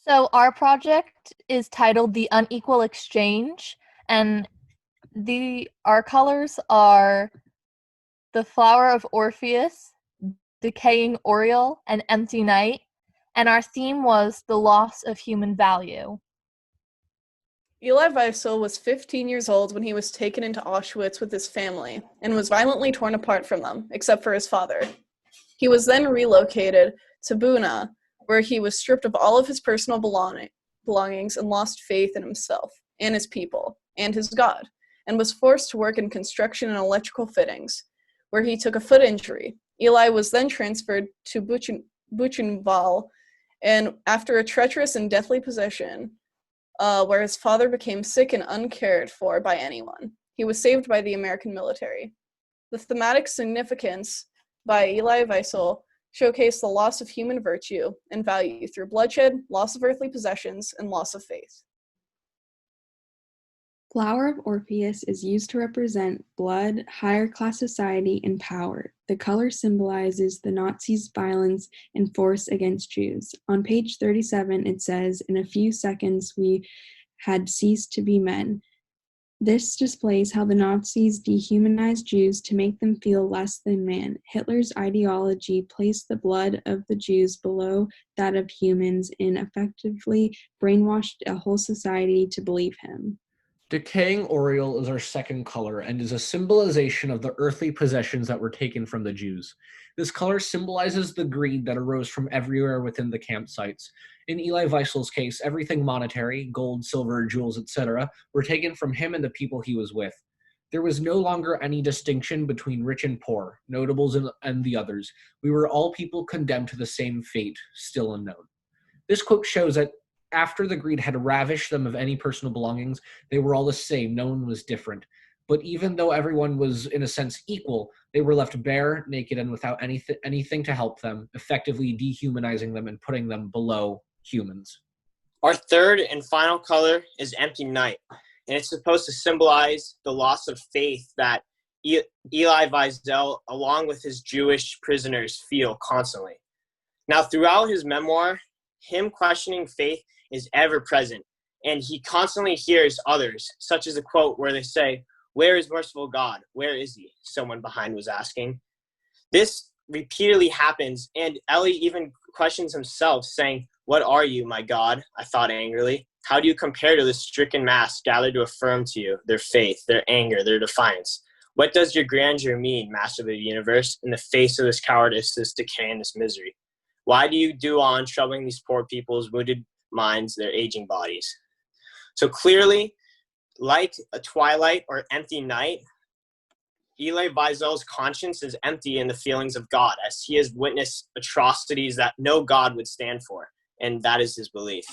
So our project is titled The Unequal Exchange, and our colors are the flower of Orpheus, decaying Oriole, and empty night, and our theme was the loss of human value. Elie Wiesel was 15 years old when he was taken into Auschwitz with his family and was violently torn apart from them, except for his father. He was then relocated to Buna, where he was stripped of all of his personal belongings and lost faith in himself and his people and his God, and was forced to work in construction and electrical fittings, where he took a foot injury. Elie was then transferred to Buchenwald, and after a treacherous and deathly possession, where his father became sick and uncared for by anyone, he was saved by the American military. The thematic significance by Elie Wiesel showcased the loss of human virtue and value through bloodshed, loss of earthly possessions, and loss of faith. Flower of Orpheus is used to represent blood, higher class society, and power. The color symbolizes the Nazis' violence and force against Jews. On page 37, it says, "In a few seconds we had ceased to be men." This displays how the Nazis dehumanized Jews to make them feel less than man. Hitler's ideology placed the blood of the Jews below that of humans and effectively brainwashed a whole society to believe him. Decaying Oriole is our second color and is a symbolization of the earthly possessions that were taken from the Jews. This color symbolizes the greed that arose from everywhere within the campsites. In Elie Wiesel's case, everything monetary, gold, silver, jewels, etc., were taken from him and the people he was with. There was no longer any distinction between rich and poor, notables and the others. We were all people condemned to the same fate, still unknown. This quote shows that after the greed had ravished them of any personal belongings, they were all the same. No one was different. But even though everyone was, in a sense, equal, they were left bare, naked, and without anything to help them, effectively dehumanizing them and putting them below humans. Our third and final color is empty night, and it's supposed to symbolize the loss of faith that Elie Wiesel, along with his Jewish prisoners, feel constantly. Now, throughout his memoir, him questioning faith is ever present, and he constantly hears others, such as a quote where they say, "Where is merciful God? Where is he?" Someone behind was asking. This repeatedly happens, and Elie even questions himself, saying, "What are you, my God?" I thought angrily. How do you compare to this stricken mass gathered to affirm to you their faith, their anger, their defiance? What does your grandeur mean, Master of the universe, in the face of this cowardice, this decay, and this misery? Why do you do on troubling these poor people's wounded minds, their aging bodies? So clearly, like a twilight or empty night, Elie Wiesel's conscience is empty in the feelings of God, as he has witnessed atrocities that no God would stand for, and that is his belief.